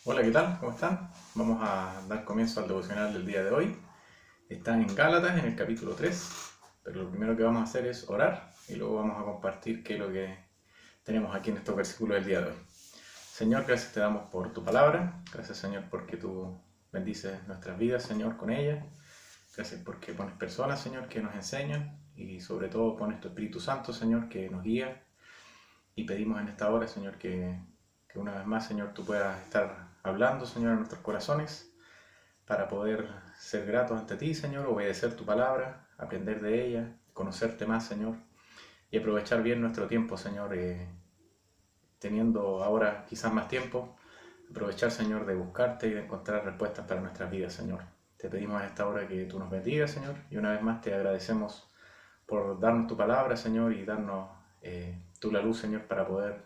Hola, ¿qué tal? ¿Cómo están? Vamos a dar comienzo al devocional del día de hoy. Están en Gálatas, en el capítulo 3, pero lo primero que vamos a hacer es orar y luego vamos a compartir qué es lo que tenemos aquí en estos versículos del día de hoy. Señor, gracias te damos por tu palabra. Gracias, Señor, porque tú bendices nuestras vidas, Señor, con ella. Gracias porque pones personas, Señor, que nos enseñan y sobre todo pones tu Espíritu Santo, Señor, que nos guía. Y pedimos en esta hora, Señor, que una vez más, Señor, tú puedas estar hablando, Señor, en nuestros corazones para poder ser gratos ante ti, Señor, obedecer tu palabra, aprender de ella, conocerte más, Señor, y aprovechar bien nuestro tiempo, Señor, teniendo ahora quizás más tiempo, aprovechar, Señor, de buscarte y de encontrar respuestas para nuestras vidas, Señor. Te pedimos en esta hora que tú nos bendigas, Señor, y una vez más te agradecemos por darnos tu palabra, Señor, y darnos tú la luz, Señor, para poder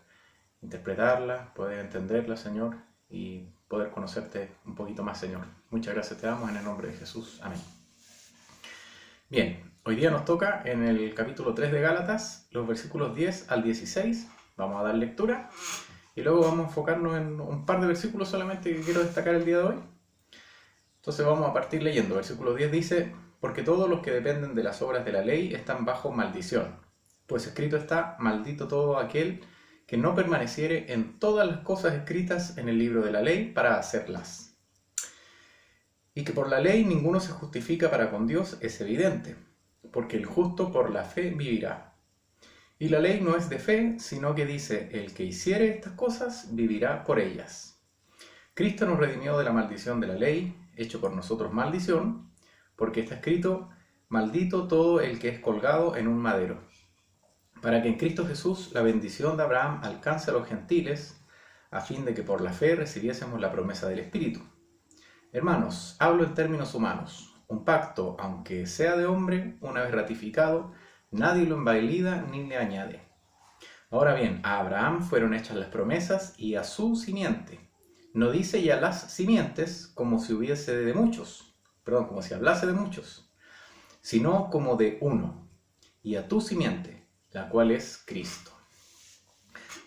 interpretarla, poder entenderla, Señor, y poder conocerte un poquito más, Señor. Muchas gracias te damos en el nombre de Jesús. Amén. Bien, hoy día nos toca en el capítulo 3 de Gálatas, los versículos 10 al 16. Vamos a dar lectura y luego vamos a enfocarnos en un par de versículos solamente que quiero destacar el día de hoy. Entonces vamos a partir leyendo. Versículo 10 dice: porque todos los que dependen de las obras de la ley están bajo maldición. Pues escrito está: maldito todo aquel que no permaneciere en todas las cosas escritas en el libro de la ley para hacerlas. Y que por la ley ninguno se justifica para con Dios es evidente, porque el justo por la fe vivirá. Y la ley no es de fe, sino que dice: el que hiciere estas cosas vivirá por ellas. Cristo nos redimió de la maldición de la ley, hecho por nosotros maldición, porque está escrito: maldito todo el que es colgado en un madero, para que en Cristo Jesús la bendición de Abraham alcance a los gentiles, a fin de que por la fe recibiésemos la promesa del Espíritu. Hermanos, hablo en términos humanos. Un pacto, aunque sea de hombre, una vez ratificado, nadie lo invalida ni le añade. Ahora bien, a Abraham fueron hechas las promesas y a su simiente. No dice ya las simientes como si hubiese de muchos, como si hablase de muchos, sino como de uno, y a tu simiente, la cual es Cristo.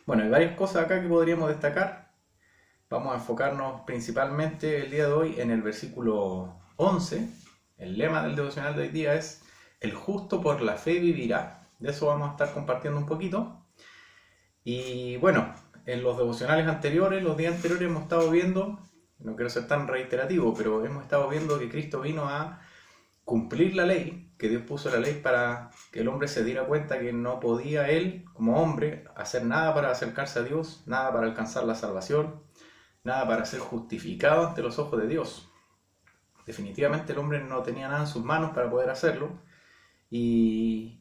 Bueno, hay varias cosas acá que podríamos destacar. Vamos a enfocarnos principalmente el día de hoy en el versículo 11. El lema del devocional de hoy día es: el justo por la fe vivirá. De eso vamos a estar compartiendo un poquito. Y bueno, en los devocionales anteriores, los días anteriores hemos estado viendo, no quiero ser tan reiterativo, pero hemos estado viendo que Cristo vino a cumplir la ley, que Dios puso la ley para que el hombre se diera cuenta que no podía él, como hombre, hacer nada para acercarse a Dios, nada para alcanzar la salvación, nada para ser justificado ante los ojos de Dios. Definitivamente el hombre no tenía nada en sus manos para poder hacerlo, y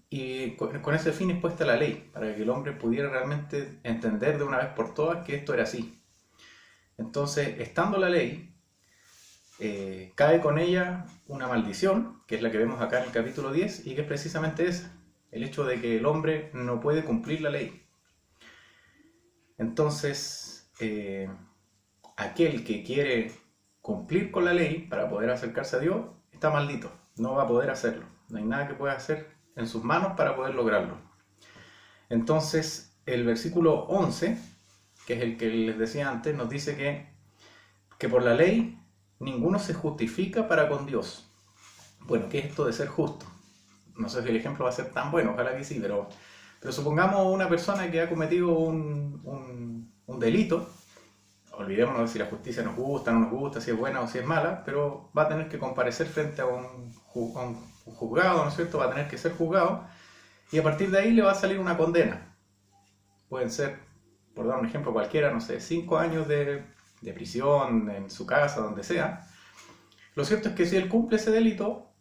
con ese fin es puesta la ley, para que el hombre pudiera realmente entender de una vez por todas que esto era así. Entonces, estando la ley, cae con ella una maldición, que es la que vemos acá en el capítulo 10, y que es precisamente esa, el hecho de que el hombre no puede cumplir la ley. Entonces, aquel que quiere cumplir con la ley para poder acercarse a Dios, está maldito, no va a poder hacerlo. No hay nada que pueda hacer en sus manos para poder lograrlo. Entonces, el versículo 11, que es el que les decía antes, nos dice que por la ley ninguno se justifica para con Dios. Bueno, ¿qué es esto de ser justo? No sé si el ejemplo va a ser tan bueno, ojalá que sí, pero supongamos una persona que ha cometido un delito. Olvidémonos de si la justicia nos gusta, no nos gusta, si es buena o si es mala, pero va a tener que comparecer frente a un juzgado, ¿no es cierto? Va a tener que ser juzgado, y a partir de ahí le va a salir una condena. Pueden ser, por dar un ejemplo cualquiera, no sé, 5 años de prisión en su casa, donde sea. Lo cierto es que si él cumple ese delito,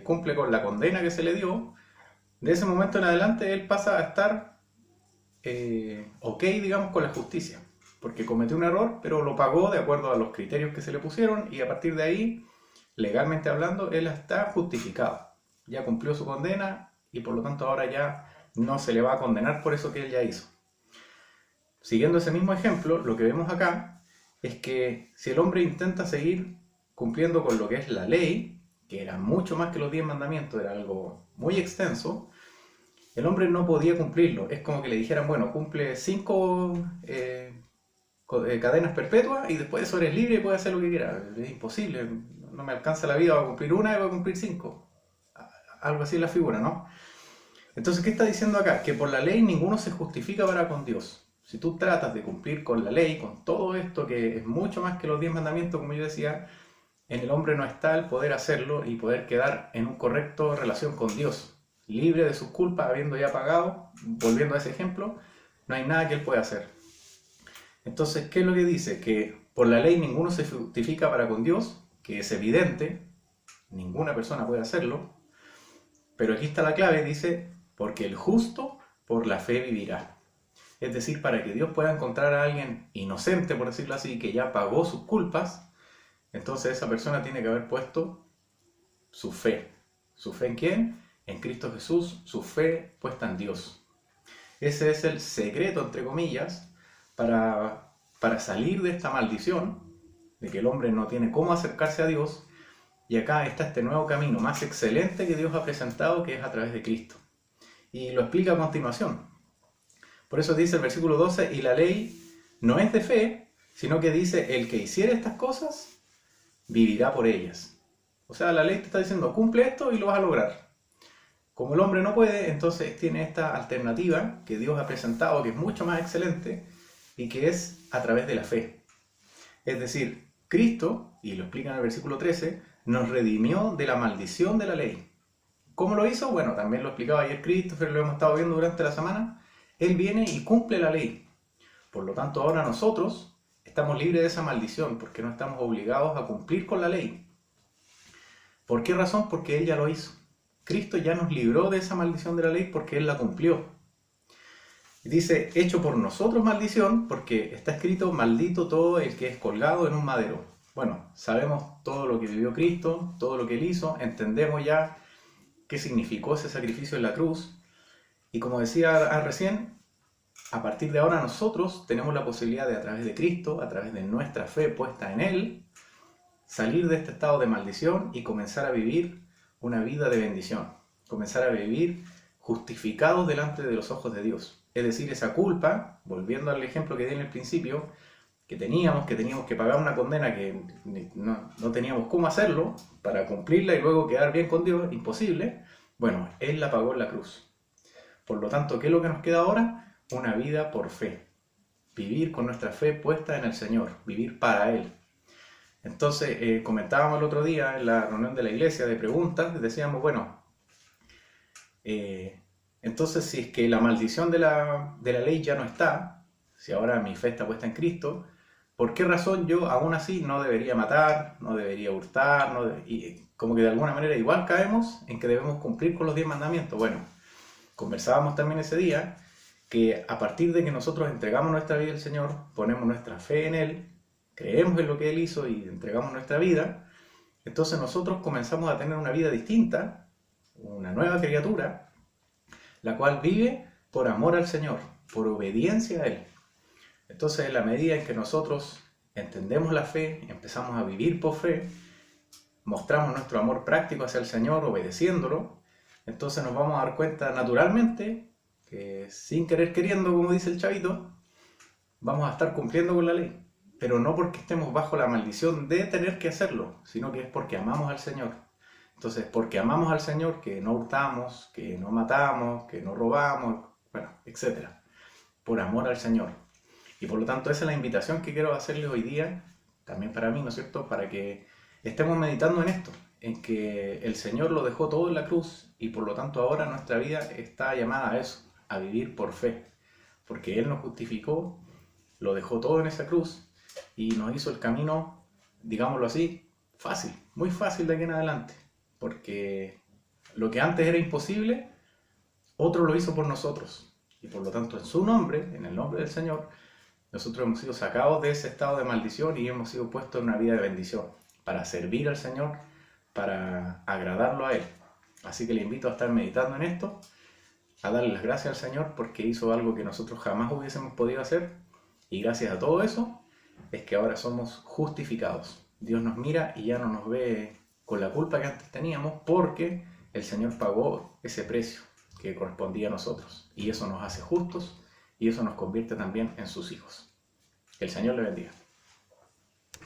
cumple con la condena que se le dio, de ese momento en adelante él pasa a estar ok, digamos, con la justicia, porque cometió un error, pero lo pagó de acuerdo a los criterios que se le pusieron, y a partir de ahí, legalmente hablando, él está justificado. Ya cumplió su condena y por lo tanto ahora ya no se le va a condenar por eso que él ya hizo. Siguiendo ese mismo ejemplo, lo que vemos acá es que si el hombre intenta seguir cumpliendo con lo que es la ley, que era mucho más que los 10 mandamientos, era algo muy extenso, el hombre no podía cumplirlo. Es como que le dijeran, bueno, cumple 5 cadenas perpetuas y después eso eres libre y puedes hacer lo que quieras. Es imposible, no me alcanza la vida, voy a cumplir una y voy a cumplir 5. Algo así es la figura, ¿no? Entonces, ¿qué está diciendo acá? Que por la ley ninguno se justifica para con Dios. Si tú tratas de cumplir con la ley, con todo esto que es mucho más que los 10 mandamientos, como yo decía, en el hombre no está el poder hacerlo y poder quedar en una correcta relación con Dios, libre de sus culpas, habiendo ya pagado. Volviendo a ese ejemplo, no hay nada que él pueda hacer. Entonces, ¿qué es lo que dice? Que por la ley ninguno se justifica para con Dios, que es evidente, ninguna persona puede hacerlo, pero aquí está la clave, dice, porque el justo por la fe vivirá. Es decir, para que Dios pueda encontrar a alguien inocente, por decirlo así, que ya pagó sus culpas, entonces esa persona tiene que haber puesto su fe. ¿Su fe en quién? En Cristo Jesús, su fe puesta en Dios. Ese es el secreto, entre comillas, para salir de esta maldición, de que el hombre no tiene cómo acercarse a Dios, y acá está este nuevo camino más excelente que Dios ha presentado, que es a través de Cristo. Y lo explica a continuación. Por eso dice el versículo 12, y la ley no es de fe, sino que dice, el que hiciere estas cosas, vivirá por ellas. O sea, la ley te está diciendo, cumple esto y lo vas a lograr. Como el hombre no puede, entonces tiene esta alternativa que Dios ha presentado, que es mucho más excelente, y que es a través de la fe. Es decir, Cristo, y lo explica en el versículo 13, nos redimió de la maldición de la ley. ¿Cómo lo hizo? Bueno, también lo explicaba ayer Christopher, lo hemos estado viendo durante la semana. Él viene y cumple la ley. Por lo tanto, ahora nosotros estamos libres de esa maldición, porque no estamos obligados a cumplir con la ley. ¿Por qué razón? Porque Él ya lo hizo. Cristo ya nos libró de esa maldición de la ley porque Él la cumplió. Dice, hecho por nosotros maldición, porque está escrito, maldito todo el que es colgado en un madero. Bueno, sabemos todo lo que vivió Cristo, todo lo que Él hizo, entendemos ya qué significó ese sacrificio en la cruz. Y como decía recién, a partir de ahora nosotros tenemos la posibilidad de, a través de Cristo, a través de nuestra fe puesta en Él, salir de este estado de maldición y comenzar a vivir una vida de bendición. Comenzar a vivir justificados delante de los ojos de Dios. Es decir, esa culpa, volviendo al ejemplo que di en el principio, que teníamos que pagar una condena que no teníamos cómo hacerlo para cumplirla y luego quedar bien con Dios, imposible. Bueno, Él la pagó en la cruz. Por lo tanto, ¿qué es lo que nos queda ahora? Una vida por fe. Vivir con nuestra fe puesta en el Señor, vivir para Él. Entonces, comentábamos el otro día en la reunión de la iglesia de preguntas, decíamos, bueno, entonces si es que la maldición de la ley ya no está, si ahora mi fe está puesta en Cristo, ¿por qué razón yo aún así no debería matar, no debería hurtar? Y como que de alguna manera igual caemos en que debemos cumplir con los 10 mandamientos. Bueno, conversábamos también ese día que a partir de que nosotros entregamos nuestra vida al Señor, ponemos nuestra fe en Él, creemos en lo que Él hizo y entregamos nuestra vida, entonces nosotros comenzamos a tener una vida distinta, una nueva criatura, la cual vive por amor al Señor, por obediencia a Él. Entonces, en la medida en que nosotros entendemos la fe, empezamos a vivir por fe, mostramos nuestro amor práctico hacia el Señor, obedeciéndolo, entonces nos vamos a dar cuenta naturalmente que sin querer queriendo, como dice el chavito, vamos a estar cumpliendo con la ley. Pero no porque estemos bajo la maldición de tener que hacerlo, sino que es porque amamos al Señor. Entonces, porque amamos al Señor, que no hurtamos, que no matamos, que no robamos, bueno, etc. Por amor al Señor. Y por lo tanto, esa es la invitación que quiero hacerles hoy día, también para mí, ¿no es cierto?, para que estemos meditando en esto, en que el Señor lo dejó todo en la cruz y por lo tanto ahora nuestra vida está llamada a eso, a vivir por fe. Porque Él nos justificó, lo dejó todo en esa cruz y nos hizo el camino, digámoslo así, fácil, muy fácil de aquí en adelante. Porque lo que antes era imposible, otro lo hizo por nosotros. Y por lo tanto, en su nombre, en el nombre del Señor, nosotros hemos sido sacados de ese estado de maldición y hemos sido puestos en una vida de bendición, para servir al Señor, para agradarlo a Él. Así que le invito a estar meditando en esto, a darle las gracias al Señor porque hizo algo que nosotros jamás hubiésemos podido hacer. Y gracias a todo eso, es que ahora somos justificados. Dios nos mira y ya no nos ve con la culpa que antes teníamos porque el Señor pagó ese precio que correspondía a nosotros. Y eso nos hace justos y eso nos convierte también en sus hijos. Que el Señor le bendiga.